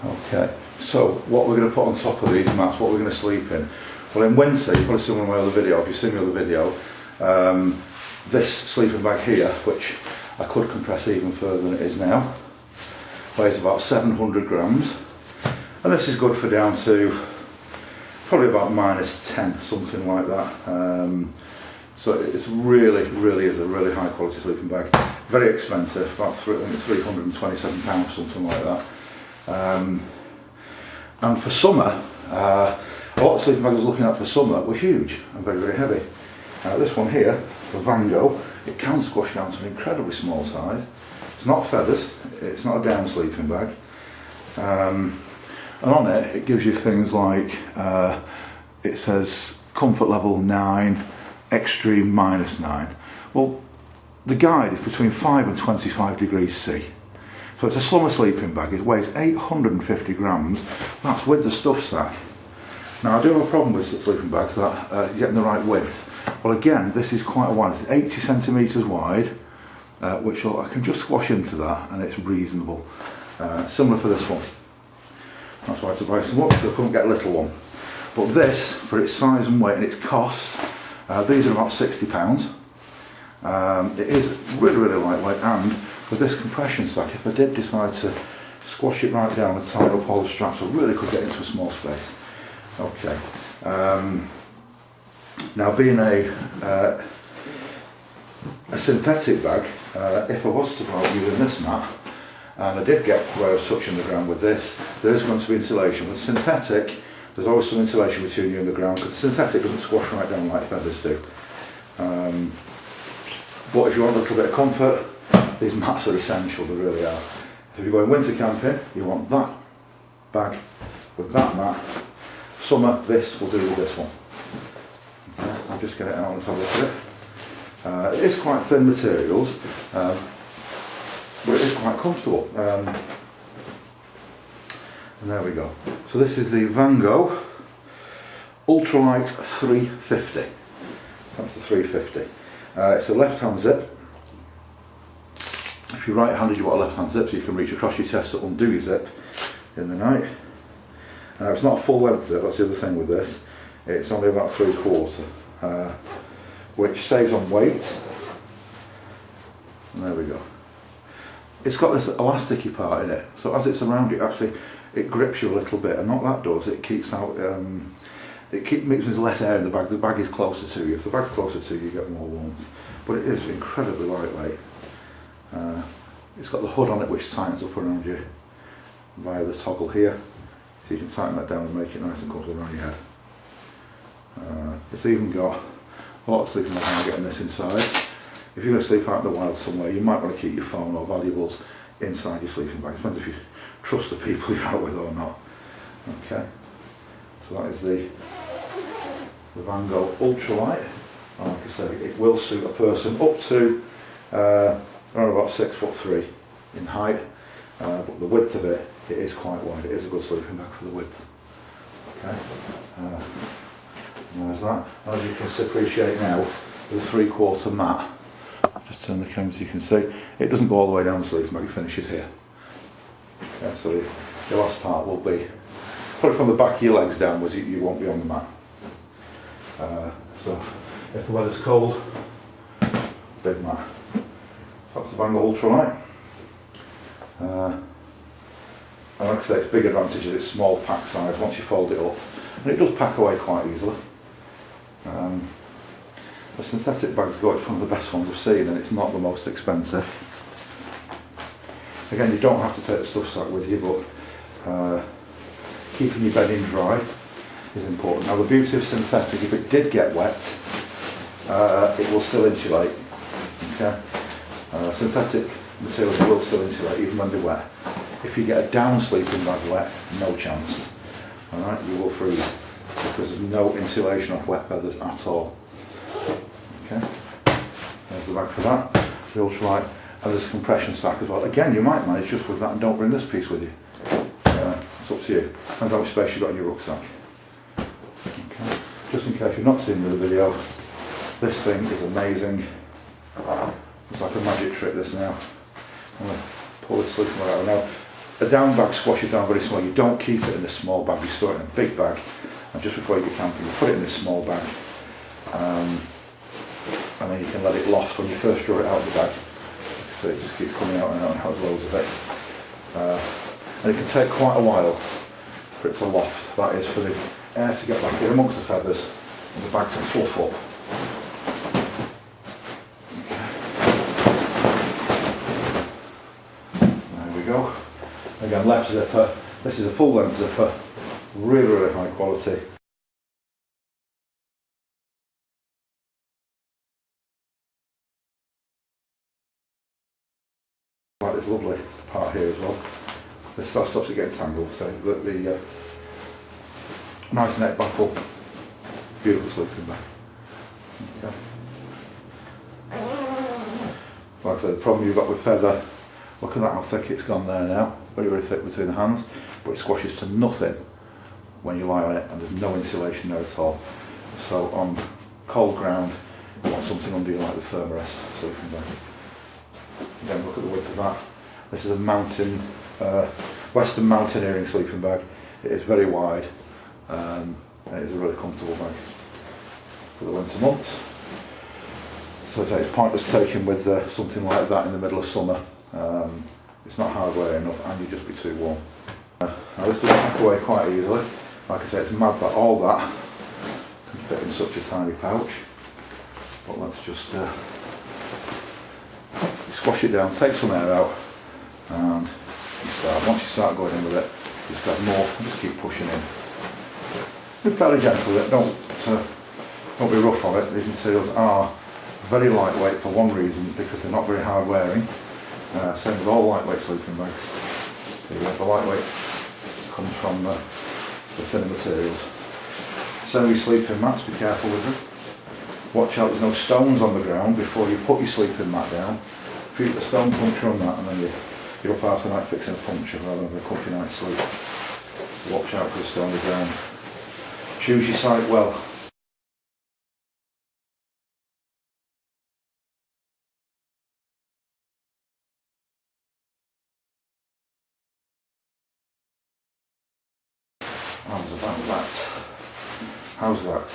Okay, so what we're going to put on top of these mats, what we're going to sleep in. Well, in winter, you've probably seen one of my other video, if you've seen my other video, this sleeping bag here, which I could compress even further than it is now, weighs about 700 grams. And this is good for down to probably about -10, something like that. So it's really is a really high quality sleeping bag. Very expensive, about £327, something like that. And for summer, a lot of sleeping bags I was looking at for summer were huge and very heavy. This one here, the Vango, it can squash down to an incredibly small size. It's not feathers, it's not a down sleeping bag. And on it, it gives you things like, it says comfort level 9, extreme -9. Well, the guide is between 5 and 25 degrees C. So it's a summer sleeping bag. It weighs 850 grams. That's with the stuff sack. Now I do have a problem with sleeping bags that getting the right width. Well, again, this is quite a wide. It's 80 centimetres wide, which I can just squash into that, and it's reasonable. Similar for this one. That's why I had to buy some up, so I couldn't get a little one. But this, for its size and weight and its cost, these are about £60. It is really lightweight, and with this compression stack, if I did decide to squash it right down and tie up all the straps, I really could get into a small space. Okay. Now, being a synthetic bag, if I was to go out using this mat, and I did get where I was touching the ground with this, there is going to be insulation. With synthetic, there's always some insulation between you and the ground, because synthetic doesn't squash right down like feathers do. But if you want a little bit of comfort, these mats are essential, they really are. If you're going winter camping, you want that bag with that mat. Summer, this will do with this one. Okay, I'll just get it out and have a look at it. It is quite thin materials, but it is quite comfortable. And there we go. So this is the Vango Ultralight 350. That's the 350. It's a left-hand zip. If you're right-handed, you want a left-hand zip, so you can reach across your chest to undo your zip in the night. It's not a full length zip, that's the other thing with this. It's only about 3/4, which saves on weight. And there we go. It's got this elasticy part in it, so as it's around it, actually, it grips you a little bit, and what that does, it keeps out, makes there's less air in the bag. The bag is closer to you. If the bag's closer to you, you get more warmth. But it is incredibly lightweight. It's got the hood on it which tightens up around you via the toggle here, so you can tighten that down and make it nice and comfortable around your head. It's even got a lot of sleeping bags now getting this inside. If you're going to sleep out in the wild somewhere, you might want to keep your phone or valuables inside your sleeping bag. It depends if you trust the people you're out with or not. Okay, so that is the Vango Ultralight. And like I say, it will suit a person up to around about 6'3" in height, but the width of it, it is quite wide. It is a good sleeping bag for the width. Okay, and there's that. And as you can appreciate now, with a 3/4 mat, just turn the camera so you can see, it doesn't go all the way down the sleeping bag, it finishes here. Okay, so the last part will be, probably from the back of your legs downwards, you won't be on the mat. So if the weather's cold, big mat. So that's the Vango Ultralight. And like I say, its big advantage is its small pack size once you fold it up. And it does pack away quite easily. The synthetic bag's got it's one of the best ones I've seen, and it's not the most expensive. Again, you don't have to take the stuff sack with you, but keeping your bedding dry is important. Now the beauty of synthetic, if it did get wet, it will still insulate. Okay? Synthetic materials will still insulate even when they're wet. If you get a down sleeping bag wet, no chance. Alright, you will freeze because there's no insulation off wet feathers at all. Okay, there's the bag for that, the Ultralight, and there's a compression stack as well. Again, you might manage just with that and don't bring this piece with you. It's up to you. Depends how much space you've got in your rucksack. Okay. Just in case you've not seen the video, this thing is amazing. It's like a magic trick this now. I'm going to pull this sleeping bag out now. a down bag squashes down very small. You don't keep it in a small bag, you store it in a big bag, and just before you go camping you put it in this small bag, and then you can let it loft when you first draw it out of the bag. So it just keeps coming out and out and has loads of it. And it can take quite a while for it to loft, that is for the air to get back in amongst the feathers and the bag to fluff up. There we go. Again, left zipper. This is a full length zipper, really high quality. Like this lovely part here as well. This stops it getting tangled, so the nice neck buckle, beautiful sleeping bag. Okay. Like I said, the problem you've got with feather, look at that how thick it's gone there now, very thick between the hands, but it squashes to nothing when you lie on it and there's no insulation there at all. So on cold ground, you want something under you like the Thermarest sleeping bag. Again, look at the width of that. This is a Western mountaineering sleeping bag. It is very wide, and it is a really comfortable bag for the winter months. So it's pointless taking with something like that in the middle of summer. It's not hardware enough and you'd just be too warm. Now this does pack away quite easily. Like I say, it's mad that all that can fit in such a tiny pouch. But let's just squash it down, take some air out, and once you start going in with it, just add more and just keep pushing in. Be fairly gentle with it, don't be rough on it. These materials are very lightweight for one reason, because they're not very hard wearing. Same with all lightweight sleeping bags. The lightweight comes from the thinner materials. Same with sleeping mats, be careful with them. Watch out there's no stones on the ground before you put your sleeping mat down. If you get the stone puncture on that and then you're up half the night fixing a puncture rather than a comfy night's sleep. So watch out for the stony ground. Choose your site well. How's that?